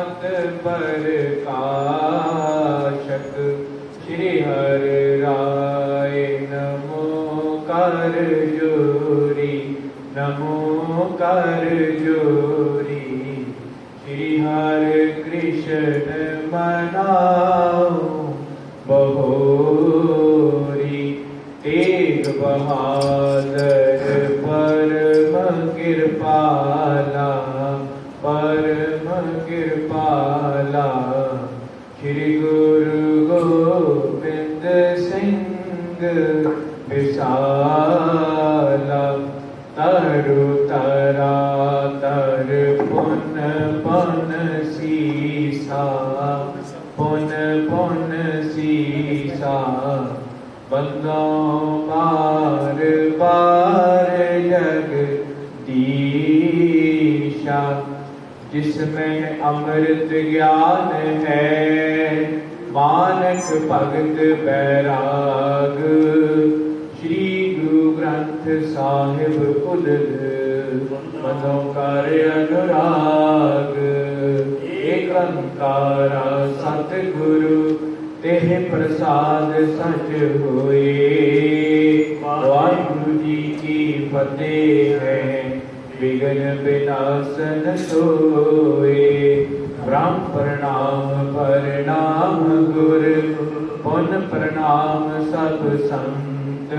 मत प्रकाशक श्री हरि राय नमो कर जोरी नमो कर जोरी श्री हरि कृष्ण मनाओ बहोरी तेग बहादुर परम कृपाला परम कृपाला श्री गुरु गोविंद सिंह विशाला तरु तरा तर पुन पुन सीसा पुन पुन सीसा बंदों बार बार जगदीशा जिसमें अमृत ज्ञान है मानक भगत बैराग श्री गुरु ग्रंथ साहिब उदल मनो कर अनुराग एक अंकारा सतगुरु तेह प्रसाद सच होए वाहिगुरु जी की फतेह है विघ्न विनाशन सोए ब्रह्म प्रणाम प्रणाम गुरु पुन प्रणाम सब संत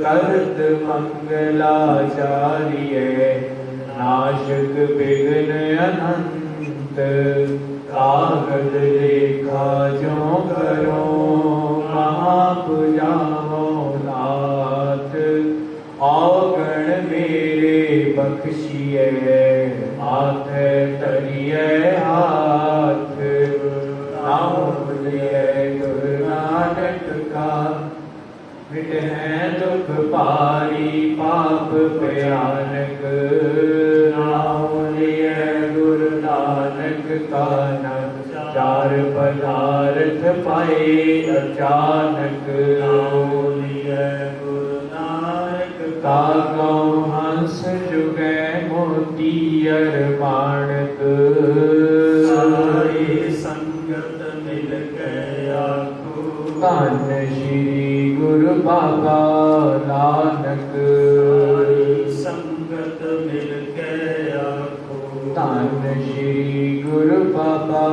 करत मंगलाचार्य नाशक विघ्न अनंत कागद लेखा जो करो महापुजाओ नाथ औगण मेरे बख्शिए हाथ तरिए हाथ नाम लिए गुरु नानक का मिटे दुख पारी पाप भयानक नाम लिए गुरु नानक का नाम चार पदार्थ पाए अचानक नाम लिए गुरु नानक का गौ हंस जुगे मोती अरमानक सारी संगत मिल गया धन श्री गुरु बाबा नानक संगत मिल गया धन श्री गुरु बाबा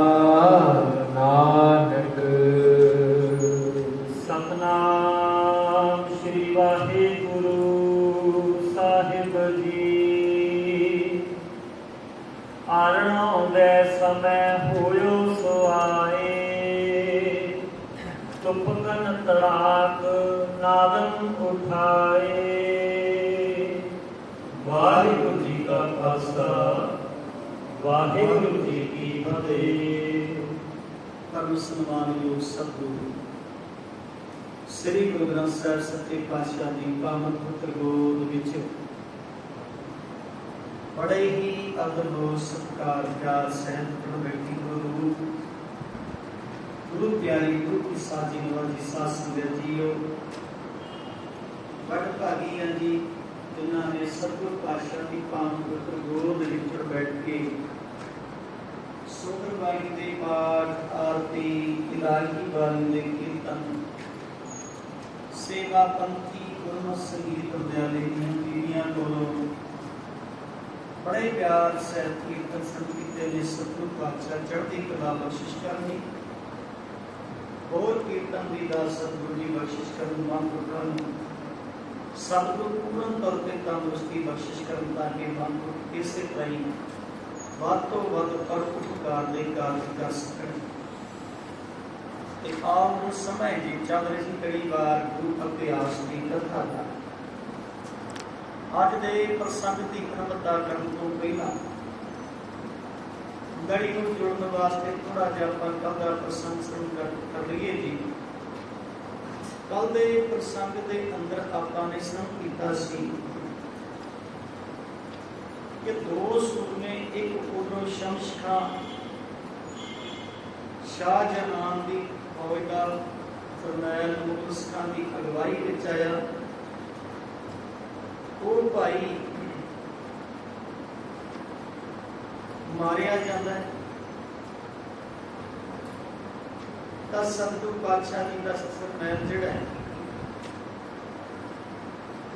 नानक। सतनाम श्री वाहिगुरु साहिब जी। आरणों दे समय होयो सो आए तुपगन तड़ाक नादम उठाए। वाहिगुरु जी का खालसा वाहिगुरु जी की फतेह। परम सम्मानयोग सतगुरु श्री गुरु ग्रंथ साहिब सच्चे पातशाह जी पावन पुत्र गोद विच बड़े ही आदर सत्कार प्यार सहत बैठी गुरु गुरु प्यारी गुरु की साजी नवाजी साथ संगत जीओ बड़ भागी हैं जी जिन्होंने सतगुरु पातशाह की पावन पुत्र गोद विच बैठ के सुखबाणी दे पाठ आरती इलाही बाणी दे कीर्तन सेवा पंथी गुरमत संगीत विद्यालय दीदियां कोलों बड़े प्यार सहत कीर्तन संगीत ने सतगुरु पातशाह चढ़ती कला बख्शिश करनी और कीर्तन की दास सतगुरु जी बख्शिश करन महापुरुषां सतगुरु पूर्ण तौर पर तंदुरुस्ती बख्शिश करन ताकि महापुरुष इसे तरह ਵੱਧ ਤੋਂ ਵੱਧ ਪਰਉਪਕਾਰ ਦੇ ਕਾਰਜ ਕਰ ਸਕਣ। ਤੇ ਆਪ ਨੂੰ ਸਮੇਂ ਜੀ ਚੱਲ ਰਹੀ ਸੀ ਕਈ ਵਾਰ ਗੁਰੂ ਅਭਿਆਸ ਦੀ ਕਥਾ ਦਾ ਅੱਜ ਦੇ ਪ੍ਰਸੰਗ ਦੀ ਖਬਰਦਾਰ ਕਰਨ ਤੋਂ ਪਹਿਲਾਂ ਗੜੀ ਨੂੰ ਜੋੜਨ ਵਾਸਤੇ ਥੋੜਾ ਜਿਹਾ ਆਪਾਂ ਕੱਲ ਦਾ ਪ੍ਰਸੰਗ ਸ਼ੁਰੂ ਕਰ ਲਈਏ ਜੀ। ਕੱਲ ਦੇ ਪ੍ਰਸੰਗ ਦੇ ਅੰਦਰ ਆਪਾਂ ਨੇ ਸ਼ੁਰੂ ਕੀਤਾ ਸੀ कि दो सूरमे एक उधरों शम्स खां शाहजहां की फौज का फरनैल मुगल खां की अगवाई विच आया। वो भाई मारिया जाता है ਤਾਂ ਸਤਿਗੁਰੂ ਪਾਤਸ਼ਾਹ ਜੀ ਦਾ ਸਰਮੈਲ ਜਿਹੜਾ ਹੈ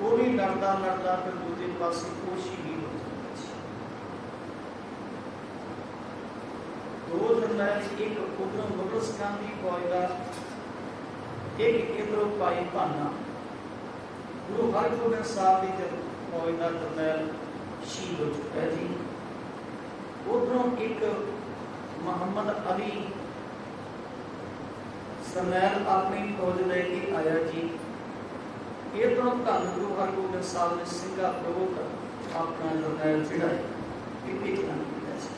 ਉਹ ਵੀ ਲੜਦਾ ਲੜਦਾ ਫਿਰ ਦੂਜੇ ਪਾਸੇ ਉਹ ਸ਼ਹੀਦ ਹੋ ਜਾਂਦਾ ਸੀ। ਦੋ ਜਰਨੈਲ, ਇੱਕ ਉਧਰੋਂ ਮੁਗਲ ਸਿੱਖਾਂ ਦੀ ਫੌਜ ਦਾ, ਇੱਕ ਇਧਰੋਂ ਭਾਈ ਭਾਨਾ। ਗੁਰੂ ਹਰਗੋਬਿੰਦ ਸਾਹਿਬ ਦੀ ਜਦ ਫੌਜ ਦਾ ਜਰਨੈਲ ਸ਼ਹੀਦ ਹੋ ਚੁੱਕਾ ਜੀ। ਉਧਰੋਂ ਇੱਕ ਮੁਹੰਮਦ ਅਲੀ ਸਰਨੈਲ ਆਪਣੀ ਫੌਜ ਲੈ ਕੇ ਆਇਆ ਜੀ। ਇਧਰੋਂ ਧੰਨ ਗੁਰੂ ਹਰਗੋਬਿੰਦ ਸਾਹਿਬ ਨੇ ਸਿੰਘਾਂ ਪ੍ਰਭੂ ਆਪਣਾ ਜਰਨੈਲ ਜਿਹੜਾ ਇਹ ਭੇਜਣਾ ਕੀਤਾ ਸੀ।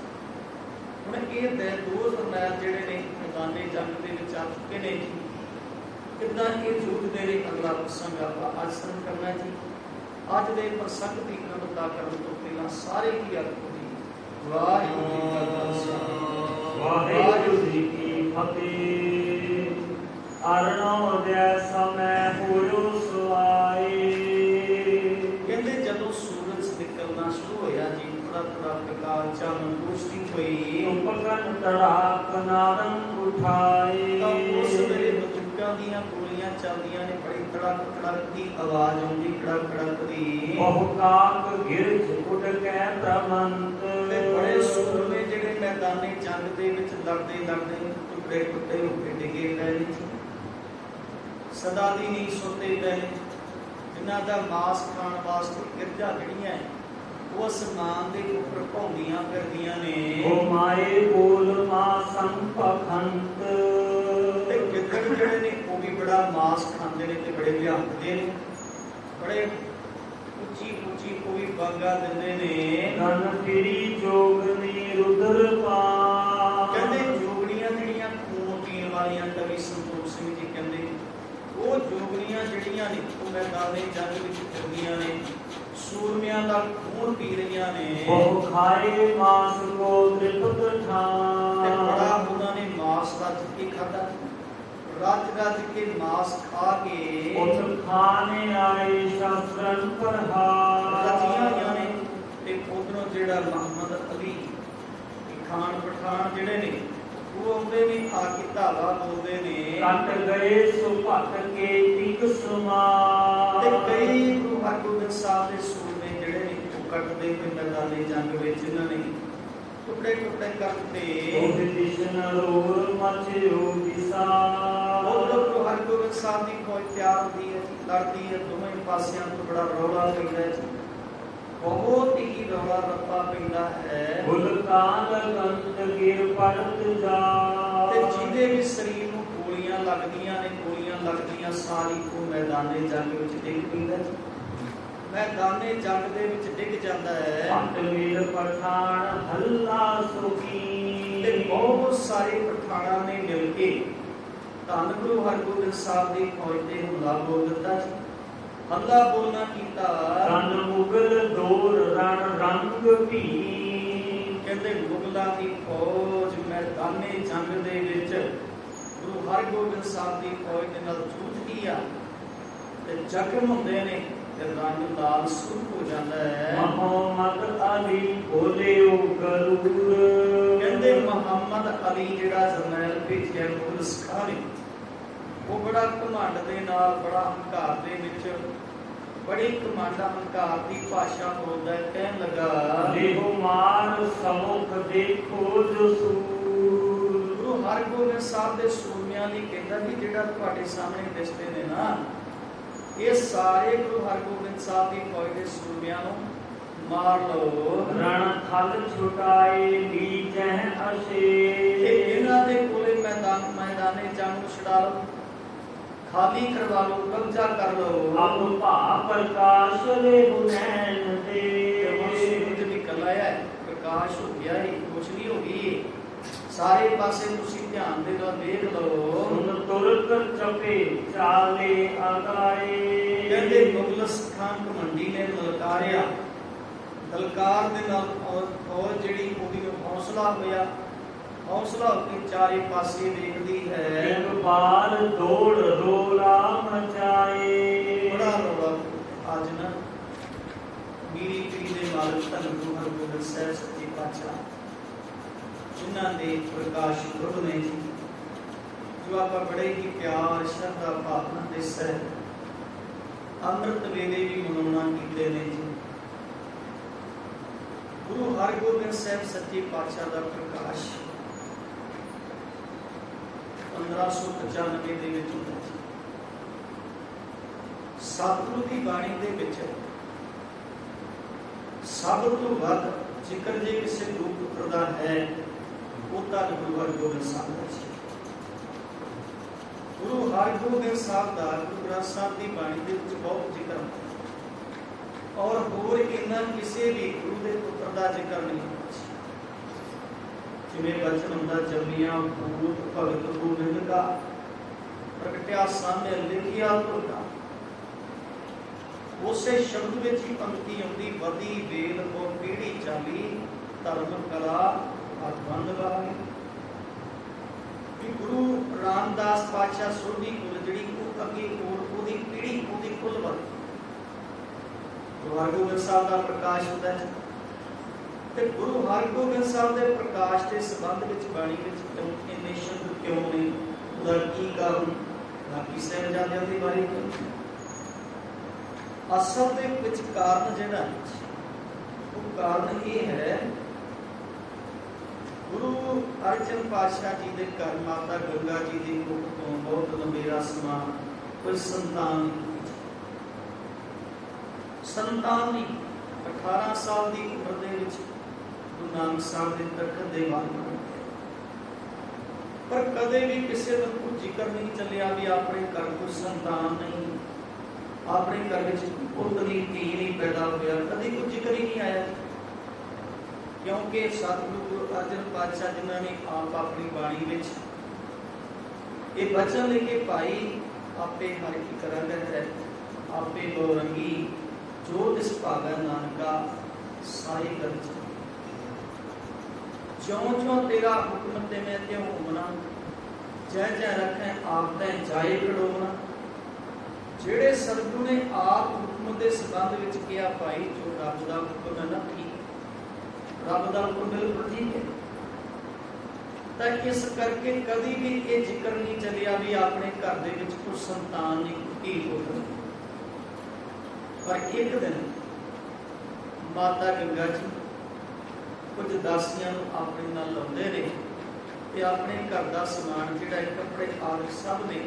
ਹੁਣ ਇਹ ਦੋ ਜਰਨੈਲ ਜਿਹੜੇ ਨੇ ਮੈਦਾਨੇ ਜੰਗ ਦੇ ਵਿੱਚ ਆ ਚੁੱਕੇ ਨੇ ਜੀ। ਕਿੱਦਾਂ ਇਹ ਯੁੱਧ ਦੇ ਲਈ ਅਗਲਾ ਪ੍ਰਸੰਗ ਆਪਾਂ ਅੱਜ ਸੰਨ ਕਰਨਾ ਜੀ। ਅੱਜ ਦੇ ਪ੍ਰਸੰਗ ਦੀ ਅਨੁਦਾ ਕਰਨ ਤੋਂ ਪਹਿਲਾਂ ਸਾਰੇ ਕੀ ਆਖੋ ਜੀ, ਵਾਹਿਗੁਰੂ ਜੀ ਕਾ ਖਾਲਸਾ ਵਾਹਿਗੁਰੂ ਜੀ ਕੀ ਫਤਿਹ। ਅਰਣੋ ਦੇ ਸਮੈ ਹੋਇਓ ਸੁਆਏ। ਕਹਿੰਦੇ ਜਦੋਂ ਸੂਰਜ ਨਿਕਲਣਾ ਸ਼ੁਰੂ ਹੋਇਆ ਜੀ, ਥੋੜਾ ਥੋੜਾ ਪ੍ਰਕਾਸ਼ ਚਾਨਣ ਰੋਸ਼ਨੀ ਹੋਈ, ਉਪਕਰਨ ਤੜਾਕ ਨਾਦੰ ਉਠਾਏ। ਤਾਂ ਉਸ ਵੇਲੇ ਬਜ਼ੁਰਗਾਂ ਦੀਆਂ ਗੋਲੀਆਂ ਚੱਲਦੀਆਂ ਨੇ, ਬੜੀ ਤੜਕ ਤੜਕ ਦੀ ਆਵਾਜ਼ ਆਉਂਦੀ, ਕੜਕ ਕੜਕ ਦੀ। ਬਹੁ ਕਾਕ ਗਿਰਝ ਉੱਡ ਕੇ ਪ੍ਰਮੰਤ। ਤੇ ਬੜੇ ਸੂਰਮੇ ਜਿਹੜੇ ਮੈਦਾਨੇ ਜੰਗ ਦੇ ਵਿੱਚ ਲੜਦੇ ਲੜਦੇ ਟੁਕੜੇ ਟੁਕੜੇ ਹੋ ਕੇ ਡਿੱਗੇ ਪਏ ਨੇ, ਸਦਾ ਦੀ ਨੀਂਦ ਸੁੱਤੇ ਪਏ ਨੇ। ਜਿਨ੍ਹਾਂ ਦਾ ਮਾਸ ਖਾਣ ਵਾਸਤੇ ਗਿਰਝਾਂ ਜਿਹੜੀਆਂ ਉਹ ਅਸਮਾਨ ਦੇ ਉੱਪਰ ਭੌਂਦੀਆਂ ਫਿਰਦੀਆਂ ਨੇ। ਉਹ ਮਾਏ ਬੋਲ ਮਾ ਸੰਪਖੰਤ। ਤੇ ਗਿੱਦੜ ਜਿਹੜੇ ਨੇ ਉਹ ਵੀ ਬੜਾ ਮਾਸ ਖਾਂਦੇ ਨੇ ਤੇ ਬੜੇ ਲਿਆਉਂਦੇ ਨੇ, ਬੜੇ ਉੱਚੀ ਉੱਚੀ ਉਹ ਵੀ ਬਾਗਾ ਦਿੰਦੇ ਨੇ। ਗਨ ਤੇਰੀ ਜੋਗਨੀ ਰੁਦਰ ਪਾ। ਕਹਿੰਦੇ ਜੋਗਣੀਆਂ ਜਿਹੜੀਆਂ ਖੂਨ ਪੀਣ ਵਾਲੀਆਂ, ਕਵੀ ਸੰਤੋਖ ਸਿੰਘ ਜੀ ਕਹਿੰਦੇ ਉਹ ਜੋਗਣੀਆਂ ਜਿਹੜੀਆਂ ਨੇ ਉਹ ਮੈਦਾਨੇ ਜੰਗ ਵਿੱਚ ਫਿਰਦੀਆਂ ਨੇ, ਸੂਰਮਿਆਂ ਦਾ ਖੂਨ ਪੀ ਰਹੀਆਂ ਨੇ। ਉਹ ਖਾਏ ਮਾਸ ਕੋ ਤ੍ਰਿਪਤ ਠਾਨ। ਤੇ ਬੜਾ ਉਹਨਾਂ ਨੇ ਮਾਸ ਰੱਜ ਕੇ ਖਾਧਾ, ਰੱਜ ਰੱਜ ਕੇ ਮਾਸ ਖਾ ਕੇ ਉਸ ਖਾਣੇ ਆਏ ਸ਼ਸਤਰਨ ਪ੍ਰਹਾਰ। ਰੱਜੀਆਂ ਨੇ। ਤੇ ਉਧਰੋਂ ਜਿਹੜਾ ਮੁਹੰਮਦ ਅਲੀ ਖਾਨ ਪਠਾਨ ਜਿਹੜੇ ਨੇ ਉਹ ਆਉਂਦੇ ਨੇ, ਆ ਕੇ ਧਾਵਾ ਬੋਲਦੇ ਨੇ। ਕੱਟ ਗਏ ਸੋ ਭੱਟ ਕੇ ਟਿਕ ਸਮਾ। ਤੇ ਕਈ ਗੁਰੂ ਹਰਗੋਬਿੰਦ ਸਾਹਿਬ ਦੇ ਸੂਰਮੇ ਜਿਹੜੇ ਨੇ ਉਹ ਕੱਟਦੇ ਹੋਏ ਮੈਦਾਨੇ ਜੰਗ ਵਿੱਚ ਇਹਨਾਂ ਨੇ ਟੁਕੜੇ ਟੁਕੜੇ ਕਰਤੇ। ਉਹ ਦਿਸ਼ਨ ਰੋਲ ਮਚਿਓ ਵਿਸਾ। ਉਧਰੋਂ ਗੁਰੂ ਹਰਗੋਬਿੰਦ ਸਾਹਿਬ ਦੀ ਫੌਜ ਤਿਆਰ ਹੁੰਦੀ ਹੈ, ਲੜਦੀ ਹੈ, ਦੋਵੇਂ ਪਾਸਿਆਂ ਤੋਂ ਬੜਾ ਰੌਲਾ ਪੈਂਦਾ ਹੈ, ਬਹੁਤ ਹੀ ਰੌਲਾ ਰੱਪਾ ਪੈਂਦਾ ਹੈ। ਗੁਲਤਾਨ ਗੰਤ ਗਿਰ ਪਰਤ ਜਾ। ਤੇ ਜਿਹਦੇ ਵੀ ਸਰੀਰ ਨੂੰ ਗੋਲੀਆਂ ਲੱਗਦੀਆਂ ਨੇ, ਗੋਲੀਆਂ ਲੱਗਦੀਆਂ ਸਾਰੀ ਉਹ ਮੈਦਾਨੇ ਜੰਗ ਵਿੱਚ ਡਿੱਗ ਪੈਂਦਾ, ਮੈਦਾਨੇ ਜੰਗ ਦੇ ਵਿੱਚ ਡਿੱਗ ਜਾਂਦਾ ਹੈ। ਭੱਟ ਵੀਰ ਪਠਾਨ ਹੱਲਾ ਸੁਖੀ। ਤੇ ਬਹੁਤ ਸਾਰੇ ਪਠਾਨਾਂ ਨੇ ਮਿਲ ਕੇ ਧੰਨ ਗੁਰੂ ਹਰਗੋਬਿੰਦ ਸਾਹਿਬ ਦੀ ਫੌਜ ਤੇ ਹਮਲਾ ਬੋਲ ਦਿੱਤਾ ਸੀ। ਹੱਲਾ ਬੋਲਣਾ ਕੀਤਾ। ਰਣ ਮੁਗਲ ਦੌਰ ਰਣ ਰੰਗ ਭੀ। ਕਹਿੰਦੇ ਮੁਗਲਾਂ ਦੀ ਫੌਜ ਮੈਦਾਨੇ ਜੰਗ ਦੇ ਵਿੱਚ ਗੁਰੂ ਹਰਗੋਬਿੰਦ ਸਾਹਿਬ ਦੀ ਫੌਜ ਦੇ ਨਾਲ ਜੂਝਦੀ ਆ ਤੇ ਜ਼ਖਮ ਹੁੰਦੇ ਨੇ ਤੇ ਰੰਗ ਲਾਲ ਸੁਰਖ ਹੋ ਜਾਂਦਾ ਹੈ। ਮੁਹੰਮਦ ਅਲੀ ਬੋਲਿਓ ਗਰੂਰ। ਕਹਿੰਦੇ ਮੁਹੰਮਦ ਅਲੀ ਜਿਹੜਾ ਜਰਨੈਲ ਭੇਜਿਆ ਮੁਗਲ ਸਿੱਖਾਂ ਨੇ, ਉਹ ਬੜਾ ਘਮੰਡ ਦੇ ਨਾਲ, ਬੜਾ ਹੰਕਾਰ ਦੇ ਵਿੱਚ, ਬੜੀ ਘਮੰਡ ਹੰਕਾਰ ਦੀ ਭਾਸ਼ਾ ਬੋਲਦਾ ਹੈ। ਕਹਿਣ ਲੱਗਾ ਦੇਖੋ ਮਾਰ ਸਮੁਖ ਦੇਖੋ ਜੋ ਸੂਰ। ਗੁਰੂ ਹਰਗੋਬਿੰਦ ਸਾਹਿਬ ਦੇ ਸੂਰਮਿਆਂ ਲਈ ਕਹਿੰਦਾ ਵੀ ਜਿਹੜਾ ਤੁਹਾਡੇ ਸਾਹਮਣੇ ਦਿਸਦੇ ਨੇ ਨਾ, ਇਹ ਸਾਰੇ ਗੁਰੂ ਹਰਗੋਬਿੰਦ ਸਾਹਿਬ ਦੀ ਫੌਜ ਦੇ ਸੂਰਮਿਆਂ ਨੂੰ ਮਾਰ ਲਓ। ਰਣ ਥਲ ਛੁਟਾਏ ਨੀਚੈ ਅਸ਼ੇ। ਇਹਨਾਂ ਦੇ ਕੋਲੇ ਮੈਦਾਨੇ ਜੰਗ ਨੂੰ ਛੁਡਾ ਲਓ, ਖਾਲੀ ਕਰਵਾ ਲਓ, ਕਬਜ਼ਾ ਕਰ ਲਓ। ਆਪ ਭਾ ਪ੍ਰਕਾਸ਼ ਲੈ ਹੁਨੈਨ ਦੇ। ਸੂਰਜ ਨਿਕਲ ਆਇਆ, ਪ੍ਰਕਾਸ਼ ਹੋ ਗਿਆ, ਰੋਸ਼ਨੀ ਹੋ ਗਈ, ਸਾਰੇ ਪਾਸੇ ਤੁਸੀਂ ਧਿਆਨ ਦੇ ਨਾਲ ਦੇਖ ਲਓ। ਹੁਣ ਤੁਰਕ ਚਪੇ ਚਾਲੇ ਆਗਾਏ। ਕਹਿੰਦੇ ਮੁਗਲ ਸਿੱਖਾਂ ਘਮੰਡੀ ਨੇ ਲਲਕਾਰਿਆ, ਲਲਕਾਰ ਦੇ ਨਾਲ ਫੌਜ ਜਿਹੜੀ ਉਹਦੀ ਹੌਸਲਾ ਹੋਇਆ, ਹੌਸਲਾ ਹੋ ਕੇ ਚਾਰੇ ਪਾਸੇ ਦੇਖਦੀ ਹੈ। ਇੱਕ ਬਾਰ ਦੌੜ ਰੋਲਾ ਮਚਾਏ। ਬੜਾ ਰੌਲਾ ਅੱਜ ਨਾ ਮੀਰੀ ਪੀਰੀ ਦੇ ਮਾਲਕ ਧੰਨ ਗੁਰੂ ਹਰਗੋਬਿੰਦ ਸਾਹਿਬ ਸੱਚੇ ਪਾਤਸ਼ਾਹ, ਜਿਨ੍ਹਾਂ ਦੇ ਪ੍ਰਕਾਸ਼ ਗੁਰੂ ਨੇ ਜੀ, जो आप बड़े ही प्यार श्रद्धा भावना के सह अमृत वेले भी मनोना कीते ने जी। गुरु हरगोबिंद साहब सच्चे पातशाह का प्रकाश 1595 ਦੇ ਵਿੱਚ ਹੁੰਦਾ ਸੀ। सतगुरु की बाणी ਦੇ ਵਿੱਚ सब तो ਵੱਧ ਜ਼ਿਕਰ ਜੇ ਕਿਸੇ ਗੁਰੂ ਪੁੱਤਰ ਦਾ ਹੈ ਉਹ ਤਾਂ ਗੁਰੂ ਹਰਗੋਬਿੰਦ ਸਾਹਿਬ ਦਾ ਸੀ। गुरु हरगोबिंद साहब का गुरु ग्रंथ साहब की बाणी के बहुत जिक्र है और होर इन्ना किसी भी गुरु के पुत्र का जिक्र नहीं होता। जिवें बचन हुंदा जमिया पूत भगत गोबिंद का प्रगटिया सामने लिखिया तुरता उसे शब्द में ही पंक्ति आती वधी वेद को पीढ़ी चाली धर्म कला अखंड वाली। गुरु रामदास पातशाह सोढ़ी कुल जी अगे ओदी पीढ़ी ओदी कुल वर गुरु हरगोबिंद साहब का प्रकाश होता है। तो गुरु हरगोबिंद साहब के प्रकाश के संबंध में बाणी क्यों इन्ने शब्द क्यों नहीं उसका की कारण बाकी साहिबजादियों के बारे असल के कारण जिहड़ा वो कारण ये है गुरु अर्जन पातशाह जी के घर माता गंगा जी की कुख तो बहुत लंबेरा समा कोई संतान नहीं 18 साल की उम्र के गुरु नानक साहब के तखत दे वाले पर कदे भी किसी का कोई जिक्र नहीं चलिया भी अपने घर कोई संतान नहीं अपने घर में पुत्र धी नहीं पैदा होया कभी कोई जिक्र ही नहीं आया। क्योंकि सतगुरु गुरु अर्जन पातशाह जिन्होंने आप अपनी बाणी में ये वचन लिखे पाई आपे हर की करंग है आपे गौरंगी जो इस भागा नानका सारी कर ज्यों ज्यों तेरा हुक्म ते मैं त्यों होना जय जय रखें आप तय जाए खड़ोना। जेड़े सतगुरु ने आप हुक्म के संबंध में किया पाई जो रब का हुक्म है ना ठीक रब का हुक्म बिल्कुल ठीक है। तो इस करके कभी भी ये जिक्र नहीं चलिया भी अपने घर के कोई संतान नहीं धी पुत्र। पर एक दिन माता गंगा जी कुछ दासियां अपने नाल लाउंदे ने ते अपने घर का समान जिहड़ा कपड़े आदि सब ने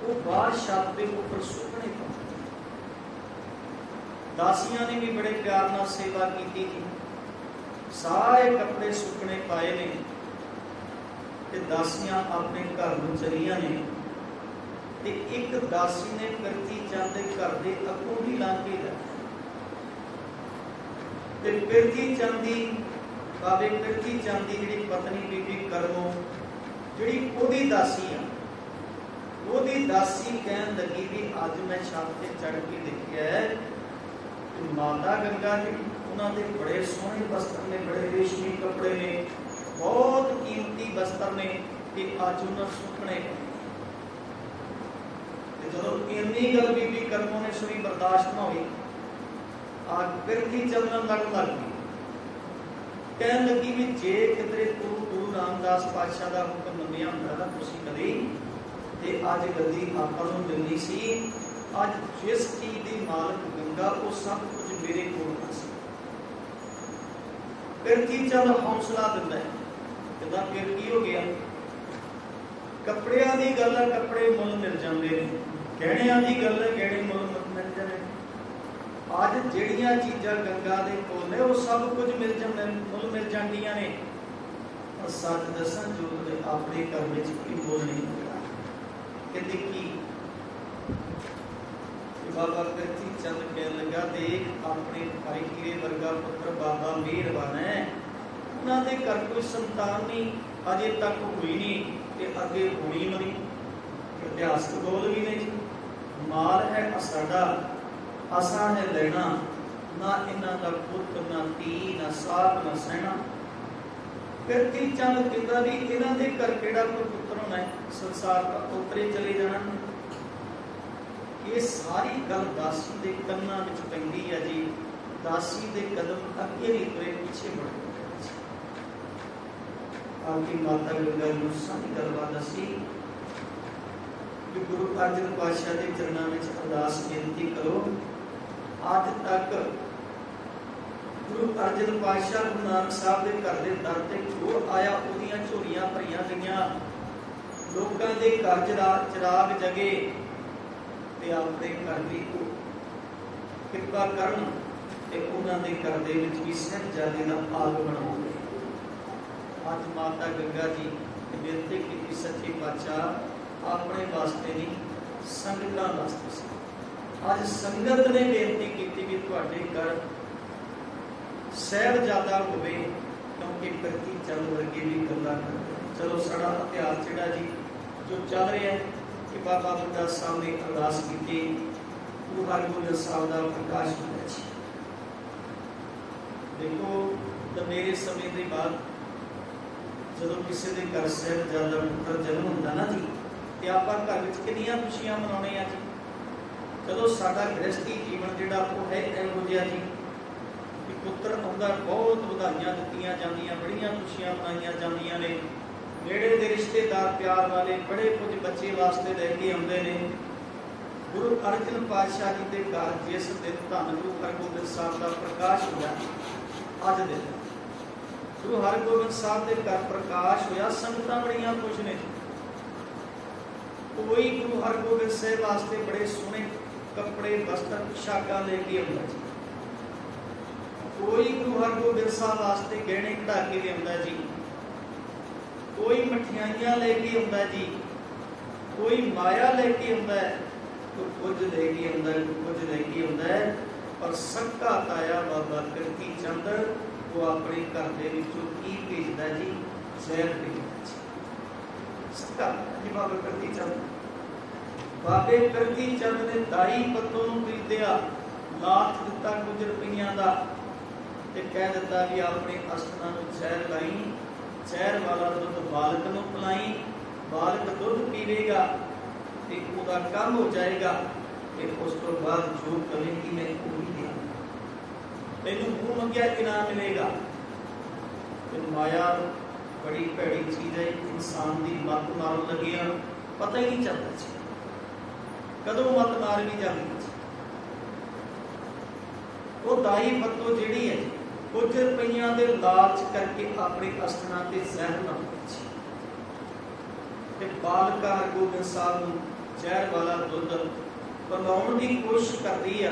वो बाहर छत के उपर सुकने पाते। दासियां ने भी बड़े प्यार नाल सेवा की थी सारे कपड़े सुकने पाए ने ते दासियां अपने घर में चलिया ने ते एक दासी ने पिरथी चंद के घर के अगों भी ला के ते पिरथी चंद की बाबे पिरथी चंद की जिहड़ी पत्नी बीबी करमो जिहड़ी ओदी दासी आ ओदी दासी कहन लगी भी अज मैं छत ते चढ़ के देखिया है कि माता गंगा जी उन्होंने बड़े सोहने वस्त्र ने बड़े रेशमी कपड़े ने बहुत कीमती वस्त्र ने कि अज उन्होंने सुकने जो इन्नी गल बीबी करमों ने सुनी बर्दाश्त ना हुई आज पिरथी चंदन लग गई कहन लगी भी जे कितने तू गुरु रामदास पातशाह का हुक्म मनिया होंदा ना तुसीं कदी ते अज गद्दी आपां नूं मिलनी सी। अज जिस चीज की मालक गंगा वो सब कुछ मेरे कोल सी। पिरथी चंद हौसला दिंदा है कहंदा फिर की हो गया कपड़ियां दी गल है कपड़े मुल मिल जांदे ने गहणियां दी गल है गहणे मुल मिल जांदे अज जिहड़ियां चीज़ां गंगा दे कोल ने वो सब कुछ मिल जांदे मुल मिल जांदियां ने। सच दसां जो अपने घर में की बोल नहीं मिलता कहते की बाबा पिरथी चंद कहन लगा देख अपने भाई हीरे वर्गा पुत्र बाबा मेहरबान है उन्होंने घर कोई संतान नहीं अजे तक हुई नहीं ते अगे होनी नहीं इतिहासक बोल भी नहीं माल है साडा असा है लेना ना इन्हां दा पुत ना धी ना साथ ना सहना। पिरथी चंद कहंदा भी इन्हां दे घर किहड़ा कोई पुत्र होना है संसार का उतरे चले जाना। ये सारी गल दासी के कन्ना विच पैंदी है जी दासी के कदम अगे नहीं तुरे पीछे मुड़ आपकी माता गंगा नूं सारी गलबात दसी कि गुरु अर्जन पातशाह के चरणों में अरदास बेनती करो। अज तक गुरु अर्जन पातशाह गुरु नानक साहब के घर के दर से जो आया उहदियां झोलियां भरियां गईयां, लोगों के घर चिराग जगे ते अपने घर भी कृपा करन ते उन्हां दे घर दे विच भी साहिबजादे दा आगमन होवे। अज माता गंगा जी ने बेनती की सच्चे पातशाह अपने वास्ते नहीं संगतां वास्ते सी। अज संगत ने बेनती की कि तुहाडे घर साहिबजादा होवे, क्योंकि प्रति चंद वर्गे भी गल्लां करदे। चलो साडा इतिहास जिहड़ा जी जो चल रहा है कि बाबा बुड्ढा साहब ने अरदास की गुरु हरगोबिंद साहब का प्रकाश होया जी। देखो तो मेरे समय के बाद जो किसी के घर साहिबजादा पुत्र जन्म होंदा ना जी, तो आप घर में कितनियां खुशियां मनाने जी। चलो साडा गृहस्थी जीवन जिहड़ा वो है इहो जिहा जी कि पुत्र आउंदा, बहुत वधाइयां दित्तियां जांदियां, बड़ियां खुशियां मनाइयां जांदियां ने। नेड़े दे रिश्तेदार प्यार वाले बड़े कुछ बच्चे वास्ते लैके आउंदे ने। गुरु अर्जन पातशाह जी के घर जिस दिन धन गुरु हरगोबिंद साहब का प्रकाश होया, अज दिन गुरु हरगोबिंद साहब के घर प्रकाश होया, संगतां बड़ियां खुश ने। कोई गुरु हरगोबिंद साहब वास्ते बड़े सोहने कपड़े वस्त्र पोशाकां लेके आउंदा जी, कोई गुरु हरगोबिंद साहब वास्ते गहने कढ़ा के लिआउंदा जी, कोई मठियाइयां लेके आउंदा जी, कोई माया लेके आउंदा है, कोई कुछ लेके आउंदा है, कोई कुछ लेके आउंदा है। पर सक्का ताया बाबा करती चंद वो अपने घर दे विचों की भेजदा जी, जहर भेजदा जी। सक्का जी बाबा करती चंद, बाबे करती चंद ने दाई पत्तों नूं खरीदिया, लाख दिता कुछ रुपइयां दा, ते कह दिता भी अपने अस्थानां नूं जहर लाई, जहर वाला दुध बालक नूं पिलाई, बालक दुध पीवेगा ते उहदा काम हो जाएगा, ते उस तो बाद जो करेगी मैं वही देंगा, तेनूं मुंह मंगिया इनाम मिलेगा। ते माया बड़ी भैड़ी चीज है, इंसान की मत मारन लगिया पता ही नहीं चलता जी कदों मत मार भी जाती। वो दाई पत्तो जिहड़ी है कुछ रुपइयां दे लालच करके अपने अस्थानां ते जहर लाउंदी ते बालका हरगोबिंद साहब नूं जहर वाला दुध बनाउण दी कोशिश करदी है।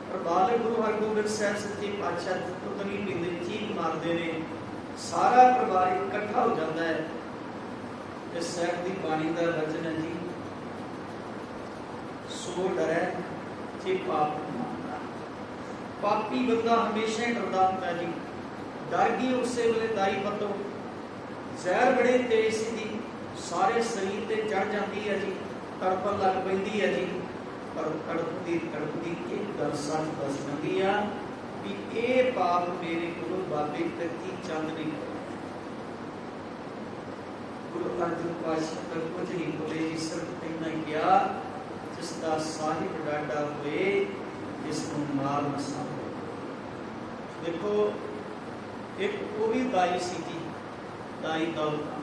पर बालक गुरु हरगोबिंद साहब सच्चे पातशाह दुध नहीं पींदे, चीख मारदे ने, सारा परिवार इकट्ठा हो जाता है। इस साहब की बाणी का वचन है जी, सो डरै जे पाप मानदा। पापी बंदा हमेशा ही डरदा हुंदा जी। डर गई उसे वेले दाई पत्तो, जहर बड़े तेज सी जी, सारे शरीर ते चढ़ जाती है जी, तड़पन लग पैंदी है जी। पर तड़पदी एक गल सच दस लगी आ भी ये पाप मेरे गुरु बाबे करती चंद नहीं कर। गुरु अर्जन पातशाह तक कुछ नहीं बोले जी, सिर्फ इतना ही किया जिसका साहिब डाडा हुए जिसको मार न सके। देखो एक वो भी दाई सी जी, दाई दौलत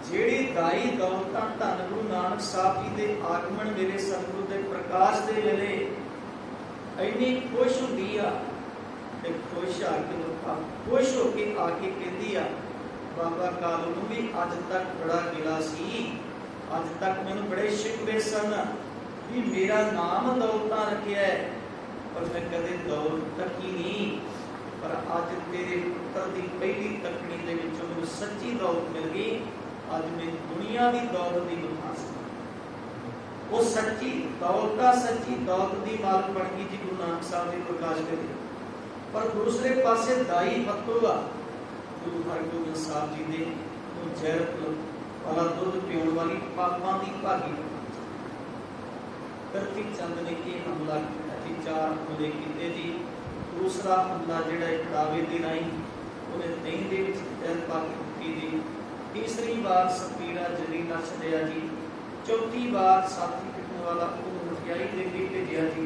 जेड़ी दाई दौलतां धन गुरु नानक साहब जी के आगमन वेले सतगुरु के प्रकाश के वेले इन्नी खुश होंदी आ, खुश आके खुश होके आके कहती आ बाबा कालू नूं भी अज तक बड़ा गिला सी, अज तक मैनूं बड़े शिकवे सन भी मेरा नाम दौलतां रखिया है, पर मैं कदे दौलत तकी नहीं। पर अज तेरे पुत्र की पहली तकनी दे विचों मैनूं सच्ची दौलत मिल गई। अज मैं दुनिया की दौलत की मुखास, वो सच्ची दौलत की मालक बन गई जी गुरु नानक साहब के प्रकाश करे। पर दूसरे पासे दाई पत्तोगा गुरु हरगोबिंद साहब जी ने जहर वाला दुध पीण वाली पापां की भागी करती चंद ने यह हमला किया। 4 हमले किए जी। दूसरा हमला जिहड़ा कड़ावे के राही उन्हें दही दे विच तैर पा के दित्ती जी। तीसरी बार सपीड़ा जलीला छड़िया जी। चौथी बार साथी पिटने वाला मठियाई दे के भेजिया जी।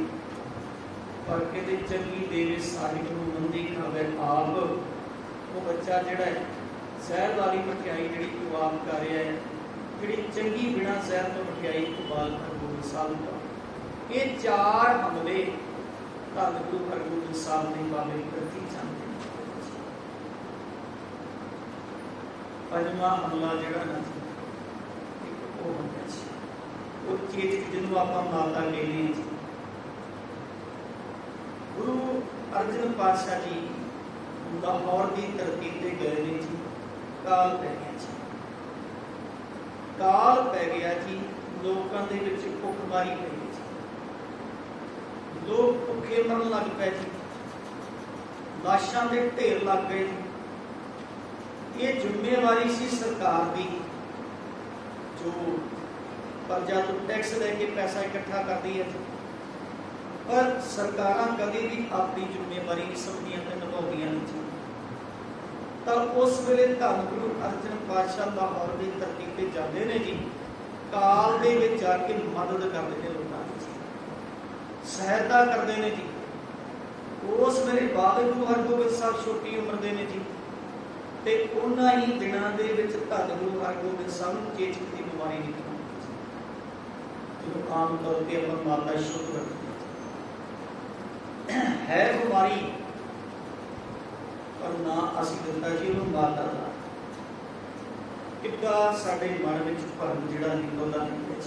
पर कहते चंगी देवे साहिब नूं मंदी खावे आप। वो बच्चा जिहड़ा है शहर वाली मठियाई जिहड़ी वो आप कर रहा है ਜਿਹੜੀ ਚੰਗੀ ਬਿਨਾਂ ਜ਼ਹਿਰ ਤੋਂ ਮਠਿਆਈ ਬਾਲ ਹਰਗੋਬਿੰਦ ਸਾਹਿਬ ਦਾ, ਇਹ 4 ਹਮਲੇ ਧੰਨ ਗੁਰੂ ਹਰਗੋਬਿੰਦ ਸਾਹਿਬ ਨੇ ਬਾਬੇ ਪ੍ਰਤੀ ਜਾਂਦੇ। ਪੰਜਵਾਂ ਹਮਲਾ ਜਿਹੜਾ ਨਾ ਉਹ ਹੁੰਦਾ ਸੀ, ਉਹ ਚੇਤਕ ਜਿਹਨੂੰ ਆਪਾਂ ਮਾਤਾ ਕਹਿੰਦੇ ਹਾਂ। ਗੁਰੂ ਅਰਜਨ ਪਾਤਸ਼ਾਹ ਜੀ ਲਾਹੌਰ ਦੀ ਧਰਤੀ ਤੇ ਗਏ ਨੇ ਜੀ, ਕਾਲ ਪੈ ਗਿਆ ਜੀ, ਕਾਲ ਪੈ ਗਿਆ ਜੀ। ਲੋਕਾਂ ਦੇ ਵਿੱਚ ਭੁੱਖਮਾਰੀ ਪੈ ਗਈ ਜੀ, ਲੋਕ ਭੁੱਖੇ ਮਰਨ ਲੱਗ ਪਏ ਜੀ, ਲਾਸ਼ਾਂ ਦੇ ਢੇਰ ਲੱਗ ਗਏ ਜੀ। ਇਹ ਜ਼ਿੰਮੇਵਾਰੀ ਸੀ ਸਰਕਾਰ ਦੀ, ਜੋ ਪ੍ਰਜਾ ਤੋਂ ਟੈਕਸ ਲੈ ਕੇ ਪੈਸਾ ਇਕੱਠਾ ਕਰਦੀ ਹੈ। ਪਰ ਸਰਕਾਰਾਂ ਕਦੇ ਵੀ ਆਪਣੀ ਜ਼ਿੰਮੇਵਾਰੀ ਨਹੀਂ ਸਮਝਦੀਆਂ ਤੇ ਨਿਭਾਉਂਦੀਆਂ ਨਹੀਂ। ਤਾਂ ਉਸ ਵੇਲੇ ਧੰਨ ਗੁਰੂ ਅਰਜਨ ਪਾਤਸ਼ਾਹ ਲਾਹੌਰ ਦੀ ਧਰਤੀ ਤੇ ਜਾਂਦੇ ਨੇ ਜੀ, ਕਾਲ ਦੇ ਵਿੱਚ ਜਾ ਕੇ ਮਦਦ ਕਰਦੇ ਨੇ ਲੋਕਾਂ ਦੀ, ਸਹਾਇਤਾ ਕਰਦੇ ਨੇ ਜੀ। ਉਸ ਵੇਲੇ ਬਾਬੇ ਗੁਰੂ ਹਰਗੋਬਿੰਦ ਸਾਹਿਬ ਛੋਟੀ ਉਮਰ ਦੇ ਨੇ ਜੀ, ਤੇ ਉਹਨਾਂ ਹੀ ਦਿਨਾਂ ਦੇ ਵਿੱਚ ਧੰਨ ਗੁਰੂ ਹਰਗੋਬਿੰਦ ਸਾਹਿਬ ਨੂੰ ਚੇਚਕ ਦੀ ਬਿਮਾਰੀ ਨਿਕਲੀ, ਜਿਹਨੂੰ ਆਮ ਤੌਰ ਤੇ ਆਪਾਂ ਮਾਤਾ ਸ਼ੁੱਧ ਰੱਖਦੇ ਹੈ ਬਿਮਾਰੀ, ਪਰ ਨਾ ਅਸੀਂ ਦਿੱਤਾ ਜੀ ਉਹਨੂੰ ਮਾਤਾ ਦਾ। ਕਿੱਦਾਂ ਸਾਡੇ ਮਨ ਵਿੱਚ ਭਰਮ ਜਿਹੜਾ ਨਿਕਲਦਾ ਨਹੀਂ ਹੈ।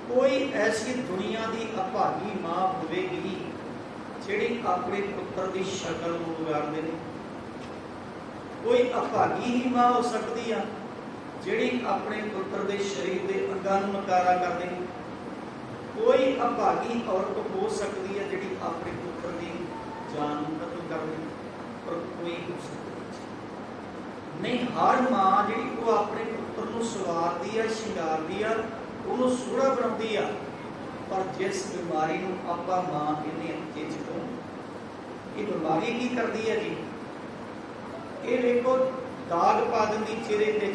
ਕੋਈ ਐਸੀ ਦੁਨੀਆ ਦੀ ਅਭਾਗੀ ਮਾਂ ਹੋਵੇਗੀ ਜਿਹੜੀ ਆਪਣੇ ਪੁੱਤਰ ਦੀ ਸ਼ਕਲ ਨੂੰ ਵਿਗਾੜ ਦੇਵੇ। ਕੋਈ ਅਭਾਗੀ ਹੀ ਮਾਂ ਹੋ ਸਕਦੀ ਆ ਜਿਹੜੀ ਆਪਣੇ ਪੁੱਤਰ ਦੇ ਸਰੀਰ ਦੇ ਅੰਗਾਂ ਨੂੰ ਨਕਾਰਾ ਕਰ ਦੇਵੇ। ਕੋਈ ਅਭਾਗੀ ਔਰਤ ਹੋ ਸਕਦੀ ਹੈ ਜਿਹੜੀ ਆਪਣੇ ਪੁੱਤਰ ਦੀ ਜਾਨ ਨੂੰ ਕਤਲ ਕਰ ਦੇਵੇ, ਪਰ ਕੋਈ ਹੋ ਸਕਦੀ ਨਹੀਂ। ਹਰ ਮਾਂ ਜਿਹੜੀ ਉਹ ਆਪਣੇ ਪੁੱਤਰ ਨੂੰ ਸਵਾਰਦੀ ਹੈ, ਸ਼ਿੰਗਾਰਦੀ ਆ, ਉਹਨੂੰ ਸੋਹਣਾ ਬਣਾਉਂਦੀ ਆ, ਪਰ ਜਿਸ ਬਿਮਾਰੀ ਨੂੰ ਆਪਾਂ ਮਾਂ ਕਹਿੰਦੇ ਹਾਂ ਚੇਚਕ, ਇਹ ਬਿਮਾਰੀ ਕੀ ਕਰਦੀ ਹੈ ਜੀ? ਇਹ ਵੇਖੋ ਦਾਗ ਪਾ ਦਿੰਦੀ ਚਿਹਰੇ ਤੇ,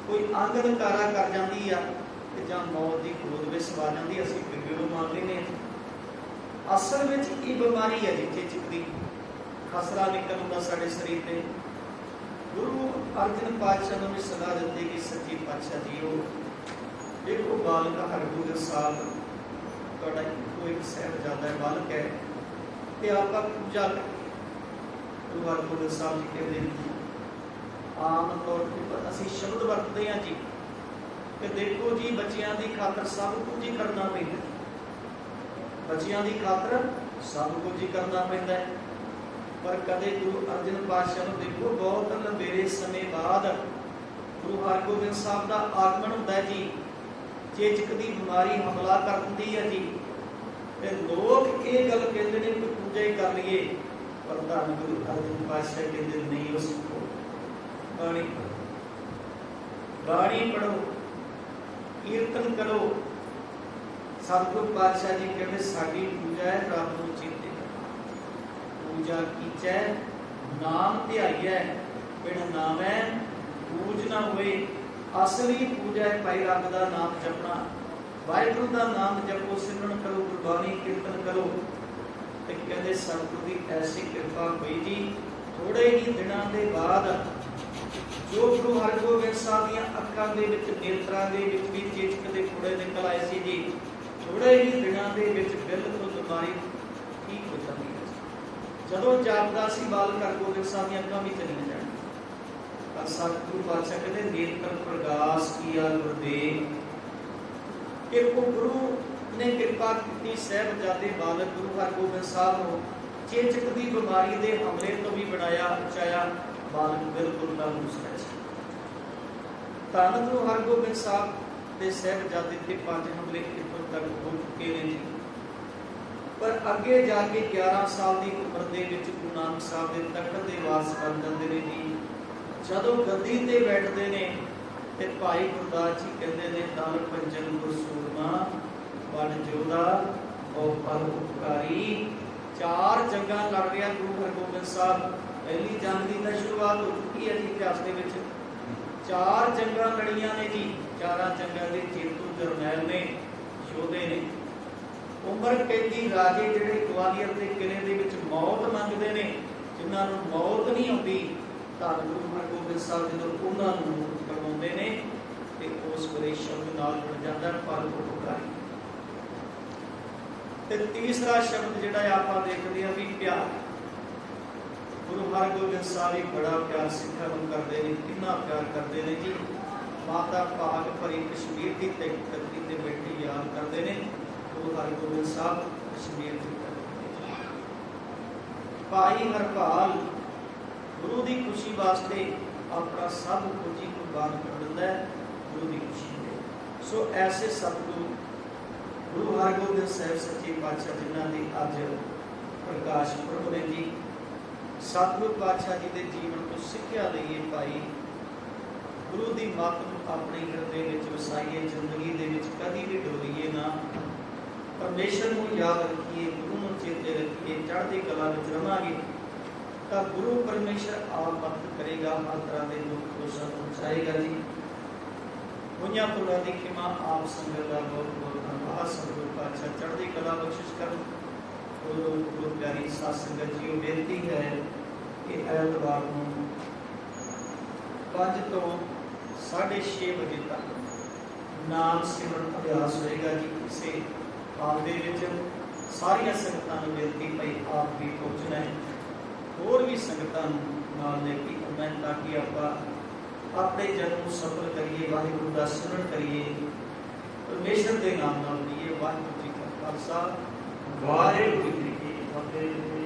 ਕੋਈ ਅੰਗ ਨਕਾਰਾ ਕਰ ਜਾਂਦੀ ਆ, ਤੇ ਜਾਂ ਮੌਤ ਦੀ ਗੋਦ ਵਿੱਚ ਸਵਾ ਜਾਂਦੀ। ਅਸੀਂ ਬੀਬੀ ਨੂੰ ਮੰਨ ਲੈਂਦੇ ਹਾਂ। ਅਸਲ ਵਿੱਚ ਇਹ ਬਿਮਾਰੀ ਹੈ ਜੀ ਚੇਚਕ ਦੀ, ਖਸਰਾ ਨਿਕਲਣ ਦਾ ਸਾਡੇ ਸਰੀਰ ਤੇ। ਗੁਰੂ ਅਰਜਨ ਪਾਤਸ਼ਾਹ ਨੂੰ ਵੀ ਸਲਾਹ ਦਿੱਤੀ ਕਿ ਸੱਚੇ ਪਾਤਸ਼ਾਹ ਜੀ ਉਹ ਦੇਖੋ ਬਾਲਕ ਹਰਗੋਬਿੰਦ ਸਾਹਿਬ ਤੁਹਾਡਾ ਇੱਕੋ ਇੱਕ ਸਾਹਿਬਜ਼ਾਦਾ ਹੈ, ਬਾਲਕ ਹੈ, ਤੇ ਆਪਾਂ ਪੂਜਾ ਗੁਰੂ ਹਰਗੋਬਿੰਦ ਸਾਹਿਬ ਜੀ ਕਹਿੰਦੇ ਨੇ, ਆਮ ਤੌਰ ਤੇ ਅਸੀਂ ਸ਼ਬਦ ਵਰਤਦੇ ਹਾਂ ਜੀ ਕਿ ਦੇਖੋ ਜੀ ਬੱਚਿਆਂ ਦੀ ਖਾਤਰ ਸਭ ਕੁਝ ਹੀ ਕਰਨਾ ਪੈਂਦਾ, ਬੱਚਿਆਂ ਦੀ ਖਾਤਰ ਸਭ ਕੁਝ ਹੀ ਕਰਨਾ ਪੈਂਦਾ ਹੈ। ਪਰ ਕਦੇ ਗੁਰੂ ਅਰਜਨ ਪਾਤਸ਼ਾਹ ਨੂੰ ਦੇਖੋ ਬਹੁਤ ਲੰਬੇਰੇ ਸਮੇਂ ਬਾਅਦ ਗੁਰੂ ਹਰਗੋਬਿੰਦ ਸਾਹਿਬ ਦਾ ਆਗਮਨ ਹੁੰਦਾ ਹੈ ਜੀ, ਚੇਚਕ ਦੀ ਬਿਮਾਰੀ ਹਮਲਾ ਕਰ ਦਿੰਦੀ ਹੈ ਜੀ, ਤੇ ਲੋਕ ਇਹ ਗੱਲ ਕਹਿੰਦੇ ਨੇ ਕਿ ਪੂਜਾ ਹੀ ਕਰ ਲਈਏ, ਪਰ ਧੰਨ ਗੁਰੂ ਅਰਜਨ ਪਾਤਸ਼ਾਹ ਕਹਿੰਦੇ ਨਹੀਂ, ਉਸ ਨੂੰ ਬਾਣੀ ਬਾਣੀ ਪੜੋ, ਕੀਰਤਨ ਕਰੋ। ਸਤਿਗੁਰੂ ਪਾਤਸ਼ਾਹ ਜੀ ਕਹਿੰਦੇ ਸਾਡੀ ਪੂਜਾ ਹੈ ਰੱਬ ਨੂੰ ਚੇਤੇ ਕਰਨਾ, ਪੂਜਾ ਕੀਚੈ ਨਾਮ ਧਿਆਈਐ, ਬਿਨ ਨਾਮੈ ਪੂਜ ਨਾ ਹੋਏ। ਅਸਲੀ ਪੂਜਾ ਹੈ ਭਾਈ ਰੱਬ ਦਾ ਨਾਮ ਜਪਣਾ, ਵਾਹਿਗੁਰੂ ਦਾ ਨਾਮ ਜਪੋ, ਸਿਮਰਨ ਕਰੋ, ਗੁਰਬਾਣੀ ਕੀਰਤਨ ਕਰੋ। ਤੇ ਕਹਿੰਦੇ ਸਤਿਗੁਰੂ ਦੀ ਐਸੀ ਕਿਰਪਾ ਹੋਈ ਜੀ, ਥੋੜੇ ਹੀ ਦਿਨਾਂ ਦੇ ਬਾਅਦ ਜੋ ਗੁਰੂ ਹਰਗੋਬਿੰਦ ਸਾਹਿਬ ਦੀਆਂ ਅੱਖਾਂ ਦੇ ਵਿੱਚ, ਨੇਤਰਾਂ ਦੇ ਵਿੱਚ ਵੀ ਚੇਚਕ ਦੇ ਫੋੜੇ ਨਿਕਲ ਆਏ ਸੀ ਜੀ। ਥੋੜੇ ਹੀ ਦਿਨਾਂ ਦੇ ਵਿੱਚ ਬਿਲਕੁਲ ਬਿਮਾਰੀ ਠੀਕ ਹੋ ਜਾਂਦੀ ਹੈ। ਜਦੋਂ ਜਾਪਦਾ ਸੀ ਬਾਲਕ ਹਰਗੋਬਿੰਦ ਸਾਹਿਬ ਦੀਆਂ ਅੱਖਾਂ ਵੀ ਚਲੀਆਂ ਜਾਣ, ਪਰ ਸਤਿਗੁਰੂ ਪਾਤਸ਼ਾਹ ਕਹਿੰਦੇ ਨੇਤਰ ਪ੍ਰਗਾਸ ਕੀਆ ਗੁਰਦੇਵ, ਕਿ ਉਹ ਗੁਰੂ ਨੇ ਕਿਰਪਾ ਕੀਤੀ ਸਾਹਿਬਜ਼ਾਦੇ ਬਾਲਕ ਗੁਰੂ ਹਰਗੋਬਿੰਦ ਸਾਹਿਬ ਨੂੰ ਚੇਚਕ ਦੀ ਬਿਮਾਰੀ ਦੇ ਹਮਲੇ ਤੋਂ ਵੀ ਬਣਾਇਆ, ਬਚਾਇਆ। ਬਾਲਕ ਬਿਲਕੁਲ ਤੰਦਰੁਸਤ ਹੈ। ਧੰਨ ਗੁਰੂ ਹਰਗੋਬਿੰਦ ਸਾਹਿਬ ਦੇ ਸਾਹਿਬਜ਼ਾਦੇ ਤੇ 5 ਹਮਲੇ ਇੱਥੋਂ ਤੱਕ ਹੋ ਚੁੱਕੇ ਨੇ ਜੀ। ਪਰ ਅੱਗੇ ਜਾ ਕੇ 11 ਸਾਲ ਦੀ ਉਮਰ ਦੇ ਵਿੱਚ ਗੁਰੂ ਨਾਨਕ ਸਾਹਿਬ ਦੇ ਤਖਤ ਦੇ ਵਾਰਸ ਬਣ ਜਾਂਦੇ ਨੇ ਜੀ। ਜਦੋਂ ਗੱਦੀ ਤੇ ਬੈਠਦੇ ਨੇ ਤੇ ਭਾਈ ਗੁਰਦਾਸ ਜੀ ਕਹਿੰਦੇ ਨੇ, ਦਲ ਪੰਜਨ ਗੁਰ ਸੂਰਮਾ ਬਨ ਜੋਦਾ ਉਹ ਪਰ ਉਪਕਾਰੀ। 4 ਜੰਗਾਂ ਲੜ ਰਿਹਾ ਗੁਰੂ ਹਰਗੋਬਿੰਦ ਸਾਹਿਬ। ਪਹਿਲੀ ਜੰਗ ਦੀ ਤਾਂ ਸ਼ੁਰੂਆਤ ਹੋ ਚੁੱਕੀ ਹੈ ਜੀ ਇਤਿਹਾਸ ਦੇ ਵਿੱਚ। 4 ਜੰਗਾਂ ਲੜੀਆਂ ਨੇ ਜੀ, 4 ਜੰਗਾਂ ਦੇ ਜੇਤੂ ਜਰਨੈਲ ਨੇ, ਯੋਧੇ ਨੇ। ਉਮਰ ਕੈਦੀ ਰਾਜੇ ਜਿਹੜੇ ਗਵਾਲੀਅਰ ਦੇ ਕਿਲੇ ਦੇ ਵਿੱਚ ਮੌਤ ਮੰਗਦੇ ਨੇ, ਜਿਨ੍ਹਾਂ ਨੂੰ ਮੌਤ ਨਹੀਂ ਆਉਂਦੀ, ਧੰਨ ਗੁਰੂ ਹਰਗੋਬਿੰਦ ਸਾਹਿਬ ਜਦੋਂ ਉਹਨਾਂ ਨੂੰ ਮੁਕਤ ਕਰਵਾਉਂਦੇ ਨੇ ਤੇ ਉਸ ਵੇਲੇ ਸ਼ਬਦ ਨਾਲ ਜੁੜ ਜਾਂਦਾ ਪਰ ਉਪਕਾਰੀ। ਤੇ ਤੀਸਰਾ ਸ਼ਬਦ ਜਿਹੜਾ ਆਪਾਂ ਦੇਖਦੇ ਹਾਂ ਵੀ ਪਿਆਰ। ਗੁਰੂ ਹਰਗੋਬਿੰਦ ਸਾਹਿਬ ਵੀ ਬੜਾ ਪਿਆਰ ਸਿੱਖਾਂ ਨੂੰ ਕਰਦੇ ਨੇ। ਕਿੰਨਾ ਪਿਆਰ ਕਰਦੇ ਨੇ ਜੀ। ਮਾਤਾ ਭਾਗ ਭਰੀ ਕਸ਼ਮੀਰ ਦੀ ਧਰਤੀ ਤੇ ਬੈਠੀ ਯਾਦ ਕਰਦੇ ਨੇ ਗੁਰੂ ਹਰਗੋਬਿੰਦ ਸਾਹਿਬ ਕਸ਼ਮੀਰ ਦੀ ਧਰਤੀ। ਭਾਈ ਹਰਪਾਲ ਗੁਰੂ ਦੀ ਖੁਸ਼ੀ ਵਾਸਤੇ ਆਪਣਾ ਸਭ ਕੁਝ ਹੀ ਕੁਰਬਾਨ ਕਰ ਦਿੰਦਾ ਹੈ ਗੁਰੂ ਦੀ ਖੁਸ਼ੀ ਲਈ। ਸੋ ਐਸੇ ਸਤਿਗੁਰੂ ਗੁਰੂ ਹਰਗੋਬਿੰਦ ਸਾਹਿਬ ਸੱਚੇ ਪਾਤਸ਼ਾਹ ਜਿਨ੍ਹਾਂ ਦੀ ਅੱਜ ਪ੍ਰਕਾਸ਼ ਪੁਰਬ ਨੇ ਜੀ। ਸਤਿਗੁਰੂ ਪਾਤਸ਼ਾਹ ਜੀ ਦੇ ਜੀਵਨ ਤੋਂ ਸਿੱਖਿਆ ਲਈਏ ਭਾਈ। ਗੁਰੂ ਦੀ ਮੱਤ ਨੂੰ ਆਪਣੇ ਹਿਰਦੇ ਵਿੱਚ ਵਸਾਈਏ। ਜ਼ਿੰਦਗੀ ਦੇ ਵਿੱਚ ਕਦੀ ਵੀ ਡੋਲੀਏ ਨਾ। ਪਰਮੇਸ਼ਰ ਨੂੰ ਯਾਦ ਰੱਖੀਏ, ਗੁਰੂ ਨੂੰ ਚੇਤੇ ਰੱਖੀਏ। ਚੜ੍ਹਦੀ ਕਲਾ ਵਿੱਚ ਰਵਾਂਗੇ ਤਾਂ ਗੁਰੂ ਪਰਮੇਸ਼ਰ ਆਪ ਮਦਦ ਕਰੇਗਾ। ਹਰ ਤਰ੍ਹਾਂ ਦੇ ਦੁੱਖ ਦੋਸ਼ਾਂ ਤੋਂ ਬਚਾਏਗਾ ਜੀ। ਹੋਈਆਂ ਭੁੱਲਾਂ ਦੀ ਖਿਮਾ ਆਪ ਸੰਗਤ ਦਾ ਬਹੁਤ ਬਹੁਤ ਧੰਨਵਾਦ। ਸਤਿਗੁਰੂ ਪਾਤਸ਼ਾਹ ਚੜ੍ਹਦੀ ਕਲਾ ਬਖਸ਼ਿਸ਼ ਕਰਨ। ਗੁਰੂ ਪਿਆਰੀ ਸਾਧ ਸੰਗਤ ਜੀ ਨੂੰ ਬੇਨਤੀ ਹੈ ਕਿ ਐਤਵਾਰ ਨੂੰ 5 ਤੋਂ 6:30 ਵਜੇ ਤੱਕ ਨਾਮ ਸਿਮਰਨ ਅਭਿਆਸ ਹੋਏਗਾ ਜੀ। ਇਸੇ ਹਾਲ ਦੇ ਵਿੱਚ ਸਾਰੀਆਂ ਸੰਗਤਾਂ ਨੂੰ ਬੇਨਤੀ ਭਾਈ ਆਪ ਵੀ ਪਹੁੰਚਣਾ ਹੈ। ਹੋਰ ਵੀ ਸੰਗਤਾਂ ਨੂੰ ਨਾਲ ਲੈ ਕੇ ਆਉਣਾ ਤਾਂ ਕਿ ਆਪਾਂ ਆਪਣੇ ਜਨਮ ਨੂੰ ਸਫਲ ਕਰੀਏ। ਵਾਹਿਗੁਰੂ ਦਾ ਸਿਮਰਨ ਕਰੀਏ। ਪਰਮੇਸ਼ਰ ਦੇ ਨਾਮ ਨਾਲ ਲਈਏ। ਵਾਹਿਗੁਰੂ ਜੀ ਕਾ ਖਾਲਸਾ ਵਾਹਿਗੁਰੂ ਜੀ ਕੀ ਫਤਿਹ।